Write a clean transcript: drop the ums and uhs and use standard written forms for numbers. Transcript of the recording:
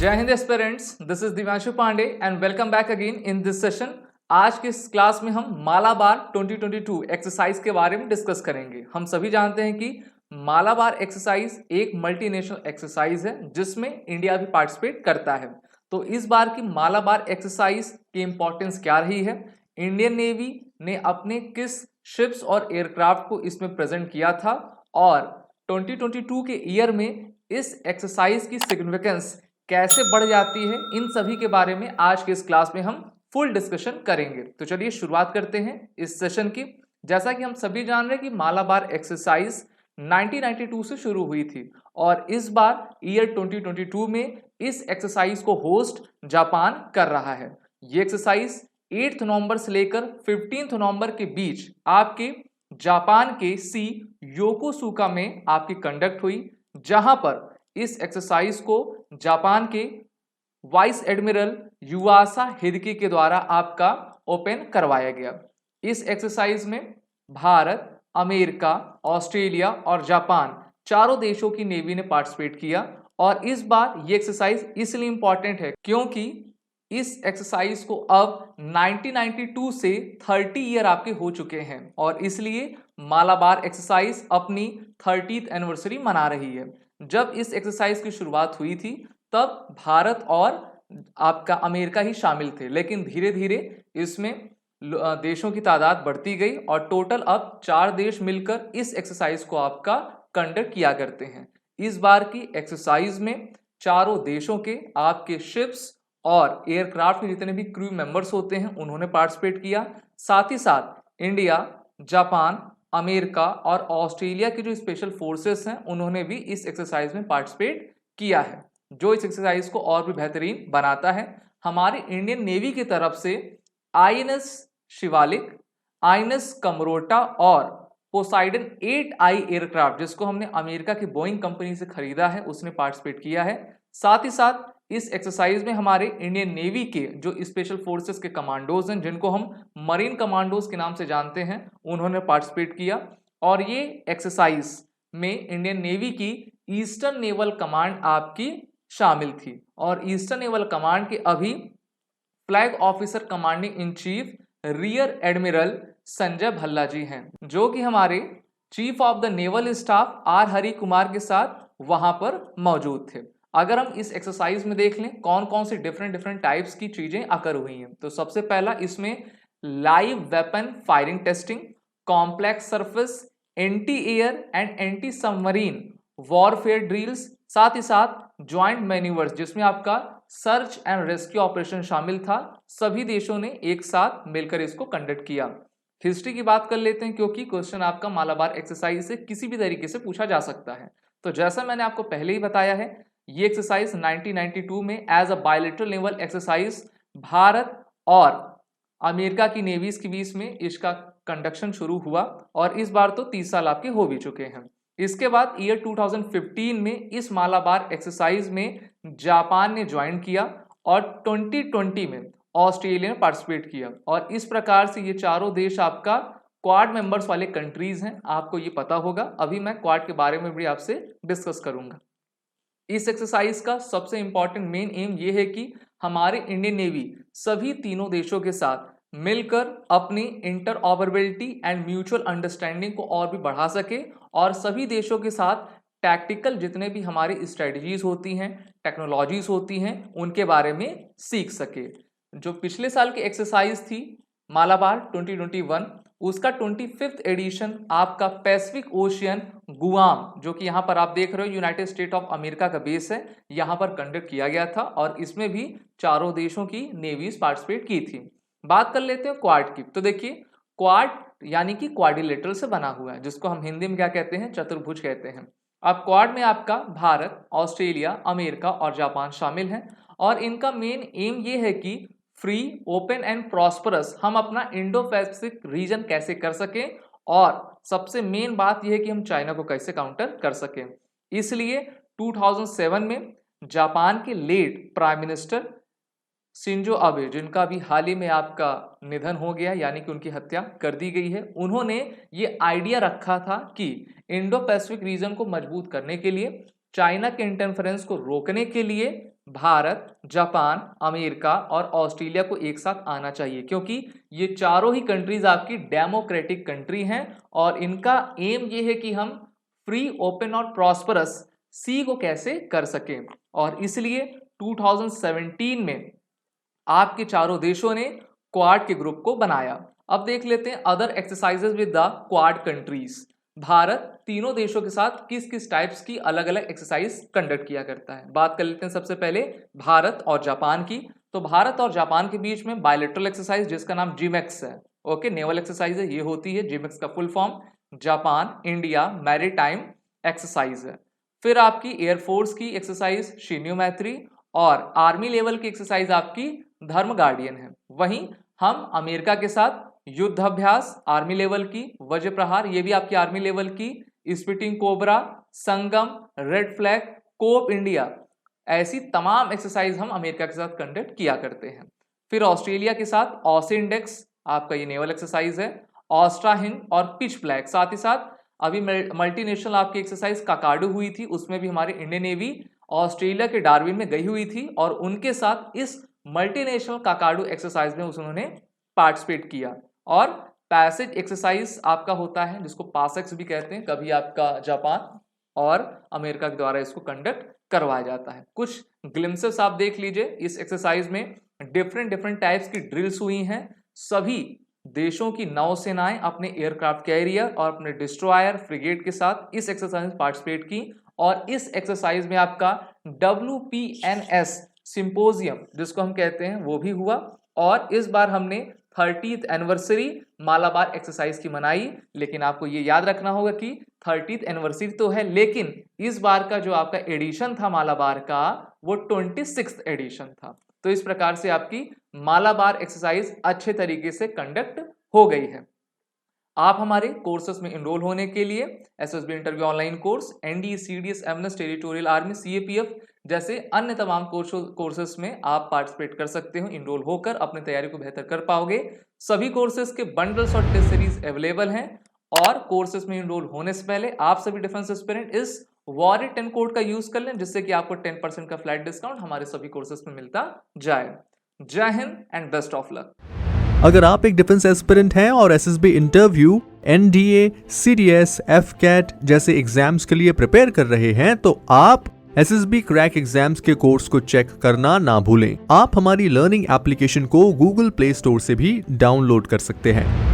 जय हिंद aspirants, this is Divyanshu Pandey and welcome back again in this session. आज के इस क्लास में हम मालाबार 2022 एक्सरसाइज के बारे में डिस्कस करेंगे। हम सभी जानते हैं कि मालाबार एक्सरसाइज एक मल्टीनेशनल एक्सरसाइज है जिसमें इंडिया भी पार्टिसिपेट करता है। तो इस बार की मालाबार एक्सरसाइज की इंपॉर्टेंस क्या रही है, इंडियन नेवी ने अपने किस शिप्स और एयरक्राफ्ट को इसमें प्रेजेंट किया था, और 2022 के ईयर में इस एक्सरसाइज की सिग्निफिकेंस कैसे बढ़ जाती है, इन सभी के बारे में आज के इस क्लास में हम फुल डिस्कशन करेंगे। तो चलिए शुरुआत करते हैं इस सेशन की। जैसा कि हम सभी जान रहे हैं कि मालाबार एक्सरसाइज 1992 से शुरू हुई थी और इस बार ईयर 2022 में इस एक्सरसाइज को होस्ट जापान कर रहा है। ये एक्सरसाइज 8 नवंबर से लेकर 15 नवंबर के बीच आपके जापान के सी योकोसुका में आपकी कंडक्ट हुई, जहां पर इस एक्सरसाइज को जापान के वाइस एडमिरल युआसा हिदेकी के द्वारा आपका ओपन करवाया गया। इस एक्सरसाइज में भारत, अमेरिका, ऑस्ट्रेलिया और जापान चारों देशों की नेवी ने पार्टिसिपेट किया। और इस बार ये एक्सरसाइज इसलिए इंपॉर्टेंट है क्योंकि इस एक्सरसाइज को अब 1992 से 30 ईयर आपके हो चुके हैं और इसलिए मालाबार एक्सरसाइज अपनी 30th एनिवर्सरी मना रही है। जब इस एक्सरसाइज की शुरुआत हुई थी तब भारत और आपका अमेरिका ही शामिल थे, लेकिन धीरे धीरे इसमें देशों की तादाद बढ़ती गई और टोटल अब 4 देश मिलकर इस एक्सरसाइज को आपका कंडक्ट किया करते हैं। इस बार की एक्सरसाइज में चारों देशों के आपके शिप्स और एयरक्राफ्ट के जितने भी क्रू मेंबर्स होते हैं उन्होंने पार्टिसिपेट किया। साथ ही साथ इंडिया, जापान, अमेरिका और ऑस्ट्रेलिया के जो स्पेशल फोर्सेस हैं उन्होंने भी इस एक्सरसाइज में पार्टिसिपेट किया है, जो इस एक्सरसाइज को और भी बेहतरीन बनाता है। हमारी इंडियन नेवी की तरफ से आईएनएस शिवालिक, आईएनएस कमरोटा और पोसाइडन 8I एयरक्राफ्ट, जिसको हमने अमेरिका की बोइंग कंपनी से खरीदा है, उसने पार्टिसिपेट किया है। साथ ही साथ इस एक्सरसाइज में हमारे इंडियन नेवी के जो स्पेशल फोर्सेस के कमांडोज हैं, जिनको हम मरीन कमांडोज के नाम से जानते हैं, उन्होंने पार्टिसिपेट किया। और ये एक्सरसाइज में इंडियन नेवी की ईस्टर्न नेवल कमांड आपकी शामिल थी और ईस्टर्न नेवल कमांड के अभी flag officer commanding in chief rear admiral Sanjay Bhalla ji हैं, जो कि हमारे chief of the naval staff R Hari Kumar के साथ वहां पर मौजूद थे। अगर हम इस एक्सरसाइज में देख लें कौन कौन सी डिफरेंट टाइप्स की चीजें अकर हुई हैं, तो सबसे पहला इसमें live weapon firing testing, complex surface, anti air and anti submarine warfare drills, साथ ही साथ ज्वाइंट मैन्यूवर्स जिसमें आपका सर्च एंड रेस्क्यू ऑपरेशन शामिल था। सभी देशों ने एक साथ मिलकर इसको कंडक्ट किया। हिस्ट्री की बात कर लेते हैं क्योंकि क्वेश्चन आपका मालाबार एक्सरसाइज से किसी भी तरीके से पूछा जा सकता है। तो जैसा मैंने आपको पहले ही बताया है, ये एक्सरसाइज 1992 में as a bilateral naval exercise Bharat और अमेरिका की नेवीज के बीच में इसका कंडक्शन शुरू हुआ और इस बार तो 30 साल आपके हो भी चुके हैं। इसके बाद ईयर 2015 में इस मालाबार एक्सरसाइज में जापान ने ज्वाइन किया और 2020 में ऑस्ट्रेलिया ने पार्टिसिपेट किया और इस प्रकार से ये चारों देश आपका क्वाड मेंबर्स वाले कंट्रीज हैं। आपको ये पता होगा, अभी मैं क्वाड के बारे में भी आपसे डिस्कस करूंगा। इस एक्सरसाइज का सबसे इंपॉर्टेंट मेन एम ये है कि हमारे इंडियन नेवी सभी तीनों देशों के साथ मिलकर अपनी इंटरऑपरेबिलिटी एंड म्यूचुअल अंडरस्टैंडिंग को और भी बढ़ा सके और सभी देशों के साथ टैक्टिकल जितने भी हमारी स्ट्रेटजीज होती हैं, टेक्नोलॉजीज होती हैं, उनके बारे में सीख सके। जो पिछले साल की एक्सरसाइज थी मालाबार 2021, उसका 25th एडिशन आपका पैसिफिक ओशियन गुआम, जो कि यहाँ पर आप देख रहे हो यूनाइटेड स्टेट ऑफ अमेरिका का बेस है, यहाँ पर कंडक्ट किया गया था और इसमें भी चारों देशों की नेवीज पार्टिसिपेट की थी। बात कर लेते हैं क्वाड की। तो देखिए, क्वाड यानी कि क्वाड्रिलेटरल से बना हुआ है, जिसको हम हिंदी में क्या कहते हैं, चतुर्भुज कहते हैं। अब क्वाड में आपका भारत, ऑस्ट्रेलिया, अमेरिका और जापान शामिल हैं और इनका मेन एम ये है कि फ्री, ओपन एंड प्रॉस्परस हम अपना इंडो पैसिफिक रीजन कैसे कर सकें और सबसे मेन बात यह है कि हम चाइना को कैसे काउंटर कर सकें। इसलिए 2007 में जापान के late prime minister Shinzo Abe, जिनका भी हाल ही में आपका निधन हो गया यानी कि उनकी हत्या कर दी गई है, उन्होंने ये आइडिया रखा था कि इंडो पैसिफिक रीजन को मजबूत करने के लिए, चाइना के इंटरफेरेंस को रोकने के लिए भारत, जापान, अमेरिका और ऑस्ट्रेलिया को एक साथ आना चाहिए, क्योंकि ये चारों ही कंट्रीज आपकी डेमोक्रेटिक कंट्री हैं और इनका एम ये है कि हम फ्री, ओपन और प्रॉस्परस सी को कैसे कर सकें। और इसलिए 2017 में आपके चारों देशों ने क्वाड के ग्रुप को बनाया। अब देख लेते हैं other exercises with the quad countries. Bharat तीनों देशों के साथ किस किस टाइप्स की अलग अलग एक्सरसाइज कंडक्ट किया करता है। बात कर लेते हैं सबसे पहले भारत और जापान की। तो भारत और जापान के बीच में बायलैटरल एक्सरसाइज जिसका नाम जिमेक्स है, ओके, नेवल एक्सरसाइज है, ये होती है। जिमेक्स का full form Japan India maritime exercise है। फिर आपकी एयरफोर्स की एक्सरसाइज शिन्यू मैत्री और आर्मी लेवल की एक्सरसाइज आपकी धर्म गार्डियन है। वहीं हम अमेरिका के साथ युद्ध अभ्यास आर्मी लेवल की, वज्र प्रहार ये भी आपकी आर्मी लेवल की, स्पिटिंग कोबरा, संगम, रेड फ्लैग, कोप इंडिया, ऐसी तमाम एक्सरसाइज हम अमेरिका के साथ कंडक्ट किया करते हैं। फिर ऑस्ट्रेलिया के साथ ऑस इंडेक्स आपका ये नेवल एक्सरसाइज है, ऑस्ट्रा हिंद और पिच फ्लैग। साथ ही साथ अभी मल्टीनेशनल आपकी एक्सरसाइज काकाडू हुई थी, उसमें भी हमारी इंडियन नेवी ऑस्ट्रेलिया के डार्विन में गई हुई थी और उनके साथ इस मल्टीनेशनल काकाडू एक्सरसाइज में उन्होंने पार्टिसिपेट किया। और पैसेज एक्सरसाइज आपका होता है जिसको पासेक्स भी कहते हैं, कभी आपका जापान और अमेरिका के द्वारा इसको कंडक्ट करवाया जाता है। कुछ ग्लिम्सेस आप देख लीजिए इस एक्सरसाइज में। डिफरेंट टाइप्स की ड्रिल्स हुई हैं। सभी देशों की नौसेनाएं अपने एयरक्राफ्ट कैरियर और अपने डिस्ट्रॉयर फ्रिगेट के साथ इस एक्सरसाइज में पार्टिसिपेट की और इस एक्सरसाइज में आपका WPNS सिंपोजियम जिसको हम कहते हैं वो भी हुआ। और इस बार हमने 30th एनिवर्सरी मालाबार एक्सरसाइज की मनाई। लेकिन आपको ये याद रखना होगा कि 30th एनिवर्सरी तो है, लेकिन इस बार का जो आपका एडिशन था मालाबार का वो 26th एडिशन था। तो इस प्रकार से आपकी मालाबार एक्सरसाइज अच्छे तरीके से कंडक्ट हो गई है। आप हमारे कोर्सेस में इनरोल होने के लिए SSB interview online course, NDE, CDS, MNS, territorial army, CAPF जैसे अन्य तमाम कोर्सेस में आप पार्टिसिपेट कर सकते हो। इनरोल होकर अपनी तैयारी को बेहतर कर पाओगे। सभी कोर्सेज के बंडल्स और टेस्ट सीरीज अवेलेबल हैं और कोर्सेज में इनरोल होने से पहले आप सभी डिफेंस एस्पिरेंट इस WARRIOR10 कोड का यूज कर लें, जिससे कि आपको 10% का फ्लैट डिस्काउंट हमारे सभी कोर्सेज में मिलता जाए। जय Hind and best of luck. अगर आप एक डिफेंस एस्पिरेंट हैं और SSB interview, NDA, CDS, FCAT जैसे एग्जाम्स के लिए प्रिपेयर कर रहे हैं तो आप SSB क्रैक एग्जाम्स के कोर्स को चेक करना ना भूलें। आप हमारी लर्निंग एप्लीकेशन को Google Play Store से भी डाउनलोड कर सकते हैं।